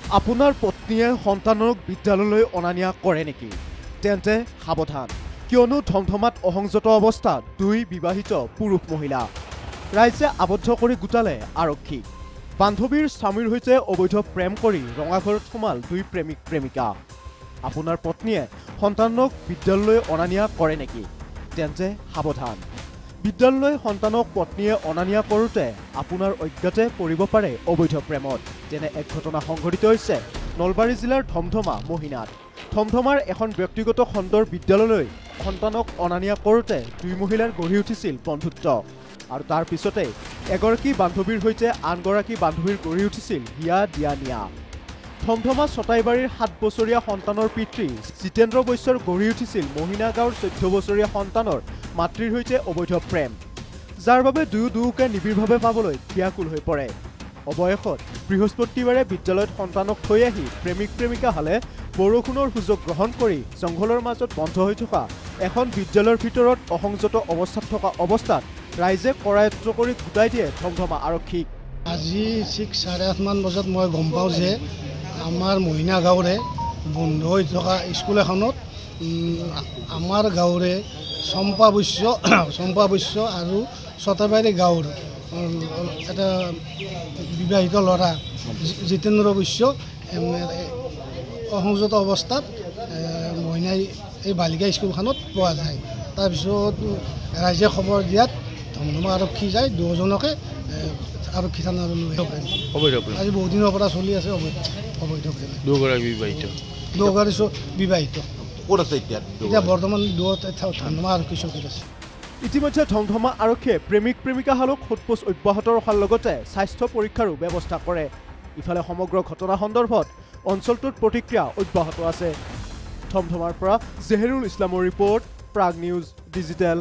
আপোনাৰ পত্নীয়ে সন্তানক বিদ্যালয়লৈ অনা নিয়া কৰে নেকি? তেন্তে সাৱধান, কিয়নো ধমধমাত অসংযত অৱস্থাত দুই বিবাহিত পুৰুষ মহিলা। ৰাইজে আবদ্ধ কৰি গোটালে আৰক্ষী। বান্ধৱীৰ স্বামীৰ সৈতে অবৈধ প্ৰেম কৰি ৰঙাঘৰত সোমাল দুই প্ৰেমিক প্ৰেমিকা। আপোনাৰ পত্নীয়ে সন্তানক বিদ্যালয়লৈ অনা নিয়া কৰে নেকি? তেন্তে সাৱধান, বিদ্যালয়লৈ সন্তানক পত্নীয়ে অনা নিয়া কৰোঁতে আপোনাৰ অজ্ঞাতে পৰিব পাৰে অবৈধ প্ৰেমত। তেনে এক ঘটনা সংঘটিত হৈছে নলবাৰী জিলাৰ ধমধমা মহিনাত। ধমধমাৰ এখন ব্যক্তিগত খণ্ডৰ বিদ্যালয়লৈ সন্তানক অনা নিয়া কৰোঁতে দুই মহিলাৰ গঢ়ি উঠিছিল বন্ধুত্ব, আৰু তাৰ পিছতে এগৰাকী বান্ধৱীৰ সৈতে আনগৰাকী বান্ধৱীৰ গঢ়ি উঠিছিল হিয়া দিয়া নিয়া। ধমধমা ছটাইবাৰীৰ 7 বছৰীয়া সন্তানৰ পিতৃ জিতেন্দ্ৰ বৈশ্যৰ গঢ়ি উঠিছিল মহিনা গাঁৱৰ 14 বছৰীয়া সন্তানৰ মাতৃৰ সৈতে অবৈধ প্ৰেম, যাৰ বাবে দুয়োকে নিবিড়ভাৱে পাবলৈ ব্যাকুল হৈ পৰে। অৱশেষত বৃহস্পতিবাৰে বিদ্যালয়ত সন্তানক থৈ আহি প্ৰেমিক প্ৰেমিকাহালে বৰষুণৰ সুযোগ গ্ৰহণ কৰি জংঘলৰ মাজত বন্ধ হৈ থকা এখন বিদ্যালয়ৰ ভিতৰত অসংযত অৱস্থাত থকা অৱস্থাত ৰাইজে কৰায়ত্ব কৰি গোটাই দিয়ে ধমধমা আৰক্ষীক। আজি ঠিক 8:30 মান বজাত মই গম পাওঁ যে আমাৰ মহিনা গাঁৱৰে বন্ধ হৈ থকা স্কুল এখনত আমাৰ গাঁৱৰে চম্পা বৈশ্য আৰু ছটাইবাৰী গাঁৱৰ এটা বিবাহিত ল'ৰা জিতেন্দ্ৰ বৈশ্য অসংযত অৱস্থাত মহিনাই এই বালিকা স্কুলখনত পোৱা যায়। তাৰপিছত ৰাইজে খবৰ দিয়াত ধমধমা আৰক্ষী যায়, দুজনকে আৰক্ষী থানালৈ আজি বহু দিনৰ পৰা চলি আছে অবৈধ প্ৰেম। দুগৰাকী বিবাহিত ক'ত আছে এতিয়া বৰ্তমান ধমধমা আৰক্ষী চকীত আছে। ইতিমধ্যে ধমধমা আৰক্ষীয়ে প্ৰেমিক প্ৰেমিকাহালক সোধপোছ অব্যাহত ৰখাৰ লগতে স্বাস্থ্য পৰীক্ষাৰো ব্যৱস্থা কৰে। ইফালে সমগ্ৰ ঘটনা সন্দৰ্ভত অঞ্চলটোত প্ৰতিক্ৰিয়া অব্যাহত আছে। ধমধমাৰ পৰা জেহেৰুল ইছলামৰ ৰিপৰ্ট, প্ৰাগ নিউজ ডিজিটেল।